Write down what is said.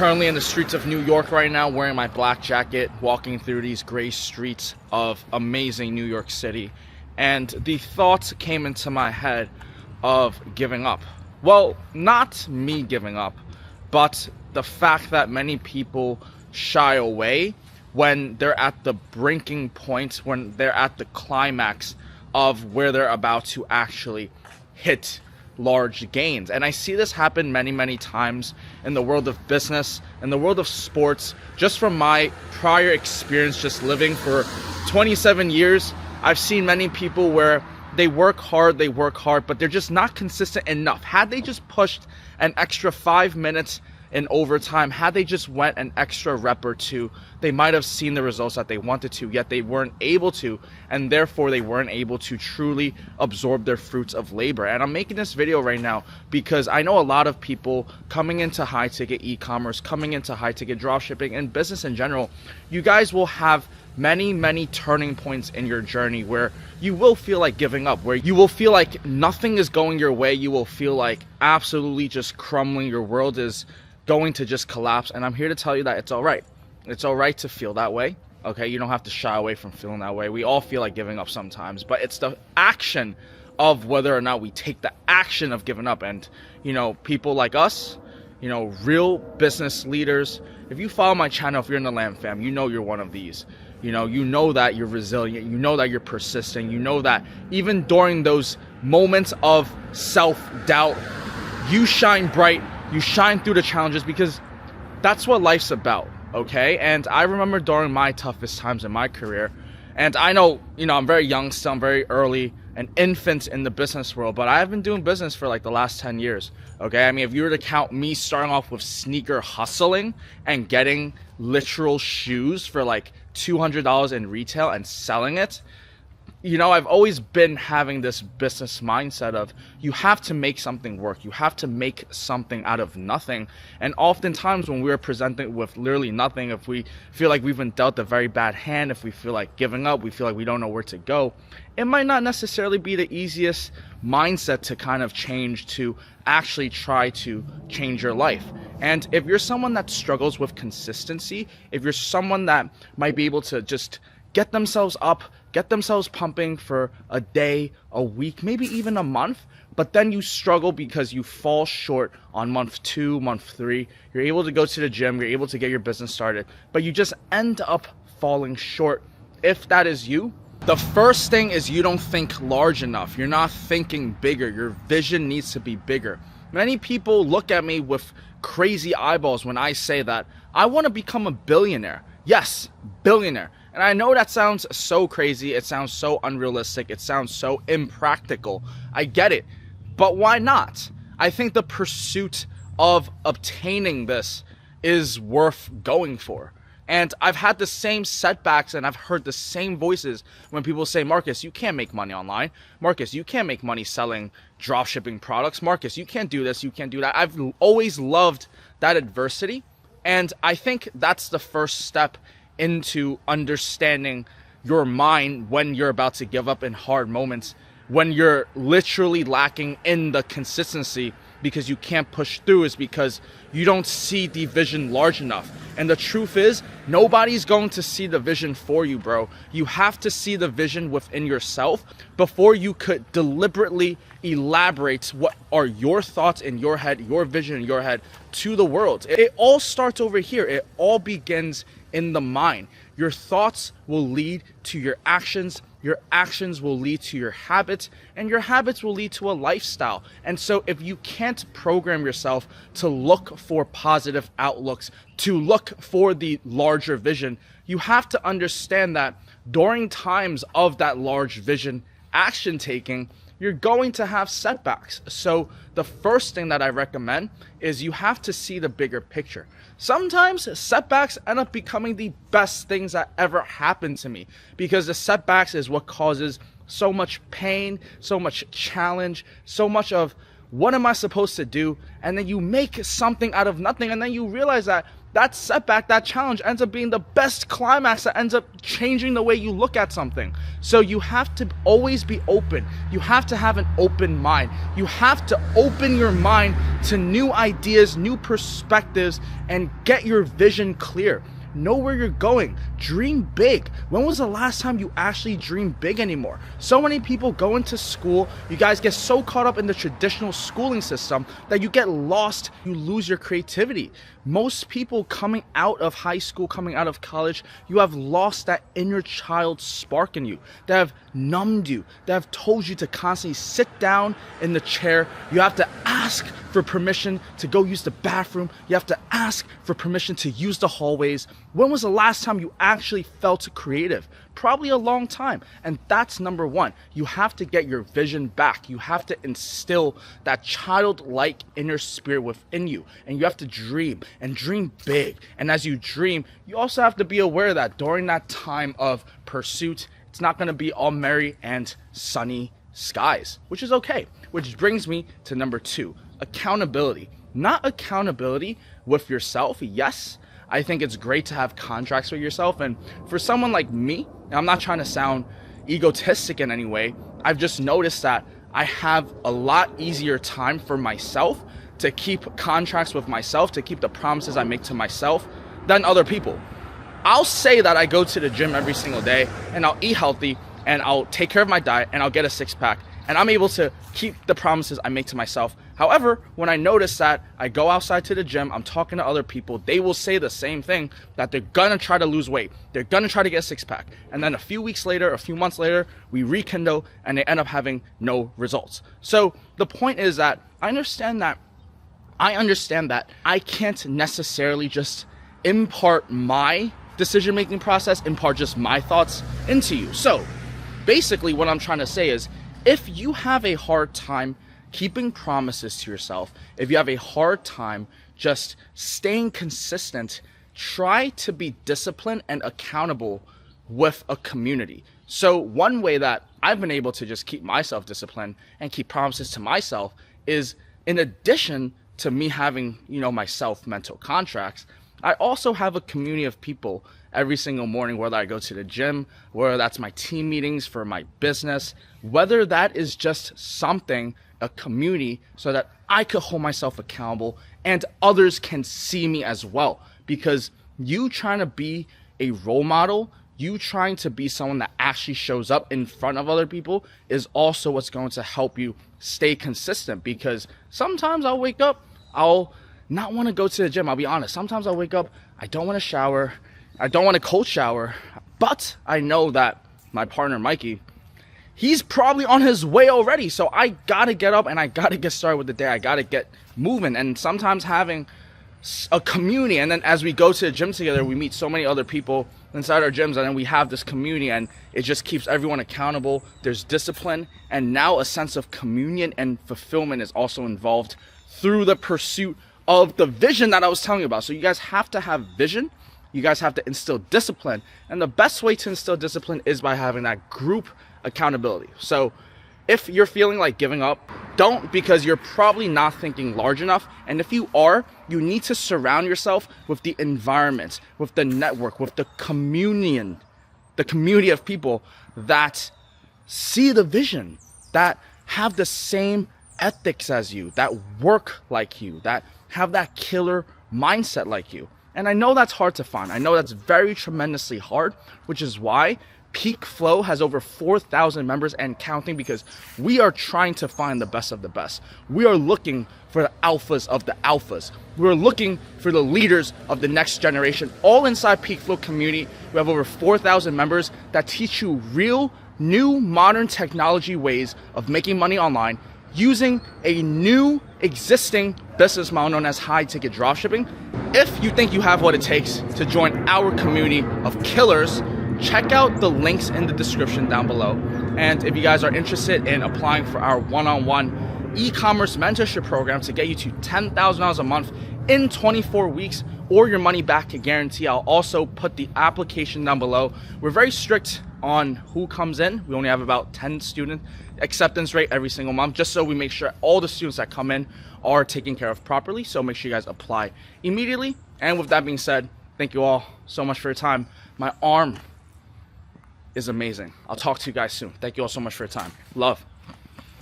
currently in the streets of New York right now, wearing my black jacket, walking through these gray streets of amazing New York City. And the thoughts came into my head of giving up. Well, not me giving up, but the fact that many people shy away when they're at the breaking point, when they're at the climax of where they're about to actually hit large gains. And I see this happen many times in the world of business, in the world of sports. Just from my prior experience, just living for 27 years, I've seen many people where they work hard, but they're just not consistent enough. Had they just pushed an extra 5 minutes in overtime, had they just went an extra rep or two, they might have seen the results that they wanted to, yet they weren't able to, and therefore they weren't able to truly absorb their fruits of labor. And I'm making this video right now because I know a lot of people coming into high ticket e-commerce, coming into high ticket dropshipping and business in general, you guys will have many turning points in your journey where you will feel like giving up, where you will feel like nothing is going your way, you will feel like absolutely just crumbling, your world is going to just collapse. And I'm here to tell you that it's all right. It's all right to feel that way. Okay, you don't have to shy away from feeling that way. We all feel like giving up sometimes, but it's the action of whether or not we take the action of giving up. And you know, people like us, you know, real business leaders, if you follow my channel, if you're in the Lamb fam, you know you're one of these. You know that you're resilient, you know that you're persistent, you know that even during those moments of self-doubt, you shine bright, you shine through the challenges, because that's what life's about, okay? And I remember during my toughest times in my career, and I know, you know, I'm very young still, I'm very early, an infant in the business world, but I've been doing business for like the last 10 years, okay? I mean, if you were to count me starting off with sneaker hustling and getting literal shoes for like $200 in retail and selling it, you know, I've always been having this business mindset of you have to make something work. You have to make something out of nothing. And oftentimes when we're presented with literally nothing, if we feel like we've been dealt a very bad hand, if we feel like giving up, we feel like we don't know where to go, it might not necessarily be the easiest mindset to kind of change, to actually try to change your life. And if you're someone that struggles with consistency, if you're someone that might be able to just get themselves up, get themselves pumping for a day, a week, maybe even a month, but then you struggle because you fall short on month 2, month 3, you're able to go to the gym, you're able to get your business started, but you just end up falling short. If that is you, the first thing is you don't think large enough. You're not thinking bigger. Your vision needs to be bigger. Many people look at me with crazy eyeballs when I say that I want to become a billionaire. Yes, billionaire. And I know that sounds so crazy, it sounds so unrealistic, it sounds so impractical. I get it, but why not? I think the pursuit of obtaining this is worth going for. And I've had the same setbacks and I've heard the same voices when people say, Marcus, you can't make money online. Marcus, you can't make money selling dropshipping products. Marcus, you can't do this, you can't do that. I've always loved that adversity. And I think that's the first step into understanding your mind when you're about to give up in hard moments, when you're literally lacking in the consistency because you can't push through, is because you don't see the vision large enough. And the truth is, nobody's going to see the vision for you, bro. You have to see the vision within yourself before you could deliberately elaborate what are your thoughts in your head, your vision in your head to the world. It all starts over here. It all begins in the mind. Your thoughts will lead to your actions will lead to your habits, and your habits will lead to a lifestyle. And so if you can't program yourself to look for positive outlooks, to look for the larger vision, you have to understand that during times of that large vision action taking, you're going to have setbacks. So the first thing that I recommend is you have to see the bigger picture. Sometimes setbacks end up becoming the best things that ever happened to me, because the setbacks is what causes so much pain, so much challenge, so much of what am I supposed to do? And then you make something out of nothing, and then you realize that that setback, that challenge ends up being the best climax that ends up changing the way you look at something. So you have to always be open. You have to have an open mind. You have to open your mind to new ideas, new perspectives, and get your vision clear. Know where you're going. Dream big. When was the last time you actually dreamed big anymore? So many people go into school, you guys get so caught up in the traditional schooling system that you get lost, you lose your creativity. Most people coming out of high school, coming out of college, you have lost that inner child spark in you, that have numbed you, that have told you to constantly sit down in the chair. You have to ask for permission to go use the bathroom. You have to ask for permission to use the hallways. When was the last time you actually felt creative? Probably a long time. And that's number one. You have to get your vision back. You have to instill that childlike inner spirit within you. And you have to dream and dream big. And as you dream, you also have to be aware that during that time of pursuit, it's not going to be all merry and sunny skies, which is okay. Which brings me to number two, accountability. Not accountability with yourself. Yes, I think it's great to have contracts with yourself. And for someone like me, and I'm not trying to sound egotistic in any way, I've just noticed that I have a lot easier time for myself to keep contracts with myself, to keep the promises I make to myself than other people. I'll say that I go to the gym every single day and I'll eat healthy and I'll take care of my diet and I'll get a six-pack and I'm able to keep the promises I make to myself. However, when I notice that I go outside to the gym, I'm talking to other people, they will say the same thing, that they're gonna try to lose weight. They're gonna try to get a six-pack. And then a few weeks later, a few months later, we rekindle and they end up having no results. So the point is that I understand that I can't necessarily just impart my decision-making process, impart just my thoughts into you. So basically what I'm trying to say is, if you have a hard time keeping promises to yourself, if you have a hard time just staying consistent, try to be disciplined and accountable with a community. So one way that I've been able to just keep myself disciplined and keep promises to myself is, in addition to me having, my self-mental contracts, I also have a community of people every single morning, whether I go to the gym, whether that's my team meetings for my business, whether that is just something, a community, so that I could hold myself accountable and others can see me as well. Because you trying to be a role model, you trying to be someone that actually shows up in front of other people is also what's going to help you stay consistent. Because sometimes I'll wake up, I'll not want to go to the gym. I'll be honest. Sometimes I'll wake up, I don't want to shower. I don't want a cold shower, but I know that my partner, Mikey, he's probably on his way already. So I got to get up and I got to get started with the day. I got to get moving. And sometimes having a community, and then as we go to the gym together, we meet so many other people inside our gyms, and then we have this community, and it just keeps everyone accountable. There's discipline, and now a sense of communion and fulfillment is also involved through the pursuit of the vision that I was telling you about. So you guys have to have vision. You guys have to instill discipline. And the best way to instill discipline is by having that group accountability. So if you're feeling like giving up, don't, because you're probably not thinking large enough. And if you are, you need to surround yourself with the environment, with the network, with the community of people that see the vision, that have the same ethics as you, that work like you, that have that killer mindset like you. And I know that's hard to find. I know that's very tremendously hard, which is why Peak Flow has over 4,000 members and counting, because we are trying to find the best of the best. We are looking for the alphas of the alphas. We're looking for the leaders of the next generation, all inside Peak Flow community. We have over 4,000 members that teach you real, new, modern technology ways of making money online using a new existing business model known as high ticket dropshipping. If you think you have what it takes to join our community of killers, check out the links in the description down below. And if you guys are interested in applying for our one-on-one e-commerce mentorship program to get you to $10,000 a month in 24 weeks or your money back guarantee, I'll also put the application down below. We're very strict on who comes in. We only have about 10 student acceptance rate every single month, just so we make sure all the students that come in are taken care of properly. So make sure you guys apply immediately. And with that being said, thank you all so much for your time. My arm is amazing. I'll talk to you guys soon. Thank you all so much for your time. Love.